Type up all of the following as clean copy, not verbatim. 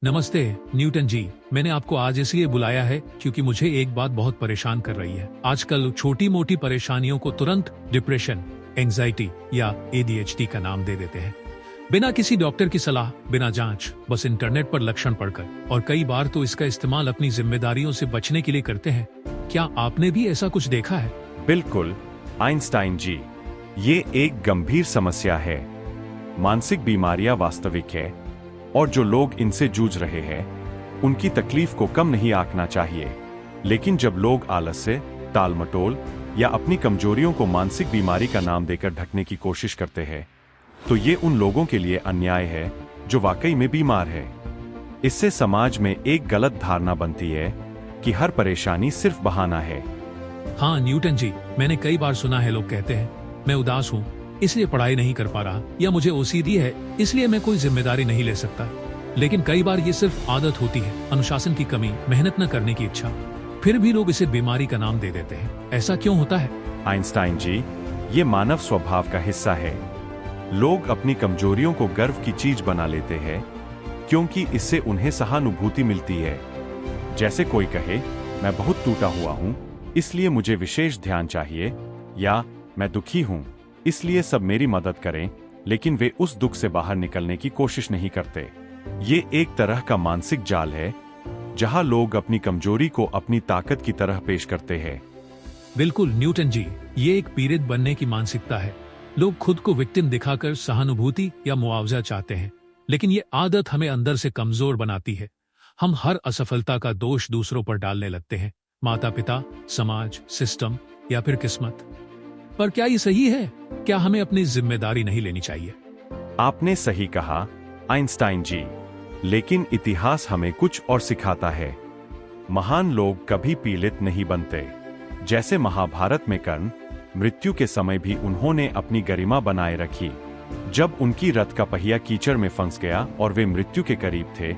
नमस्ते न्यूटन जी। मैंने आपको आज इसलिए बुलाया है क्योंकि मुझे एक बात बहुत परेशान कर रही है। आजकल छोटी मोटी परेशानियों को तुरंत डिप्रेशन, एंजाइटी या एडीएचडी का नाम दे देते हैं, बिना किसी डॉक्टर की सलाह, बिना जांच, बस इंटरनेट पर लक्षण पढ़कर। और कई बार तो इसका इस्तेमाल अपनी जिम्मेदारियों से बचने के लिए करते हैं। क्या आपने भी ऐसा कुछ देखा है? बिल्कुल आइंस्टाइन जी, ये एक गंभीर समस्या है। मानसिक बीमारियां वास्तविक है और जो लोग इनसे जूझ रहे हैं उनकी तकलीफ को कम नहीं आंकना चाहिए। लेकिन जब लोग आलस्य, टालमटोल या अपनी कमजोरियों को मानसिक बीमारी का नाम देकर ढकने की कोशिश करते हैं, तो ये उन लोगों के लिए अन्याय है जो वाकई में बीमार है। इससे समाज में एक गलत धारणा बनती है कि हर परेशानी सिर्फ बहाना है। हाँ न्यूटन जी, मैंने कई बार सुना है, लोग कहते हैं मैं उदास हूँ इसलिए पढ़ाई नहीं कर पा रहा, या मुझे ओसीडी है इसलिए मैं कोई जिम्मेदारी नहीं ले सकता। लेकिन कई बार ये सिर्फ आदत होती है, अनुशासन की कमी, मेहनत न करने की इच्छा। फिर भी लोग इसे बीमारी का नाम दे देते हैं। ऐसा क्यों होता है? आइंस्टाइन जी, ये मानव स्वभाव का हिस्सा है। लोग अपनी कमजोरियों को गर्व की चीज बना लेते हैं क्योंकि इससे उन्हें सहानुभूति मिलती है। जैसे कोई कहे, मैं बहुत टूटा हुआ हूँ इसलिए मुझे विशेष ध्यान चाहिए, या मैं दुखी हूँ इसलिए सब मेरी मदद करें, लेकिन वे उस दुख से बाहर निकलने की कोशिश नहीं करते। ये एक तरह का मानसिक जाल है जहां लोग अपनी कमजोरी को अपनी ताकत की तरह पेश करते हैं। बिल्कुल न्यूटन जी, ये एक पीड़ित बनने की मानसिकता है। लोग खुद को विक्टिम दिखाकर सहानुभूति या मुआवजा चाहते हैं, लेकिन ये आदत हमें अंदर से कमजोर बनाती है। हम हर असफलता का दोष दूसरों पर डालने लगते हैं, माता पिता, समाज, सिस्टम या फिर किस्मत। पर क्या ये सही है? क्या हमें अपनी जिम्मेदारी नहीं लेनी चाहिए? आपने सही कहा आइंस्टाइन जी, लेकिन इतिहास हमें कुछ और सिखाता है। महान लोग कभी पीड़ित नहीं बनते। जैसे महाभारत में कर्ण, मृत्यु के समय भी उन्होंने अपनी गरिमा बनाए रखी। जब उनकी रथ का पहिया कीचड़ में फंस गया और वे मृत्यु के करीब थे,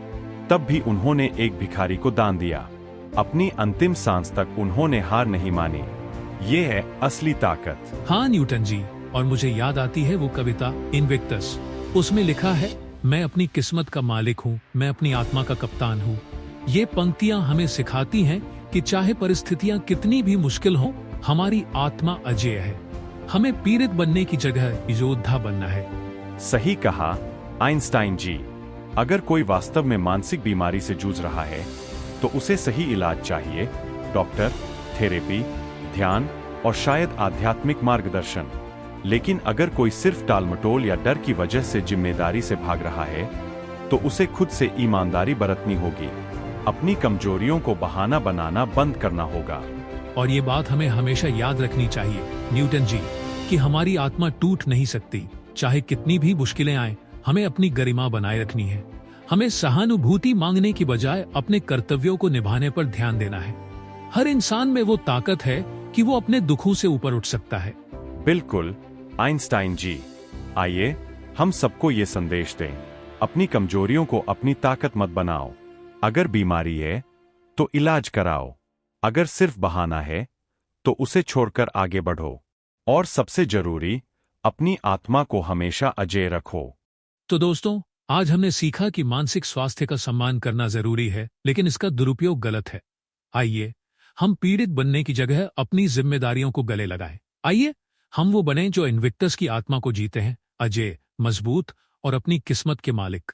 तब भी उन्होंने एक भिखारी को दान दिया। अपनी अंतिम सांस तक उन्होंने हार नहीं मानी। ये है असली ताकत। हाँ न्यूटन जी, और मुझे याद आती है वो कविता इनविक्टस। उसमें लिखा है, मैं अपनी किस्मत का मालिक हूँ, मैं अपनी आत्मा का कप्तान हूँ। ये पंक्तियां हमें सिखाती हैं कि चाहे परिस्थितियां कितनी भी मुश्किल हों, हमारी आत्मा अजेय है। हमें पीड़ित बनने की जगह योद्धा बनना है। सही कहा आइंस्टाइन जी। अगर कोई वास्तव में मानसिक बीमारी से जूझ रहा है तो उसे सही इलाज चाहिए, डॉक्टर, थेरेपी, ध्यान और शायद आध्यात्मिक मार्गदर्शन। लेकिन अगर कोई सिर्फ टालमटोल या डर की वजह से जिम्मेदारी से भाग रहा है, तो उसे खुद से ईमानदारी बरतनी होगी। अपनी कमजोरियों को बहाना बनाना बंद करना होगा। और ये बात हमें हमेशा याद रखनी चाहिए न्यूटन जी, कि हमारी आत्मा टूट नहीं सकती। चाहे कितनी भी मुश्किलें आए, हमें अपनी गरिमा बनाए रखनी है। हमें सहानुभूति मांगने की बजाय अपने कर्तव्यों को निभाने पर ध्यान देना है। हर इंसान में वो ताकत है कि वो अपने दुखों से ऊपर उठ सकता है। बिल्कुल आइंस्टाइन जी, आइए हम सबको ये संदेश दें, अपनी कमजोरियों को अपनी ताकत मत बनाओ। अगर बीमारी है तो इलाज कराओ, अगर सिर्फ बहाना है तो उसे छोड़कर आगे बढ़ो, और सबसे जरूरी, अपनी आत्मा को हमेशा अजेय रखो। तो दोस्तों, आज हमने सीखा कि मानसिक स्वास्थ्य का सम्मान करना जरूरी है, लेकिन इसका दुरुपयोग गलत है। आइए हम पीड़ित बनने की जगह अपनी जिम्मेदारियों को गले लगाएं। आइए हम वो बने जो इनविक्टस की आत्मा को जीते हैं, अजेय, मजबूत और अपनी किस्मत के मालिक।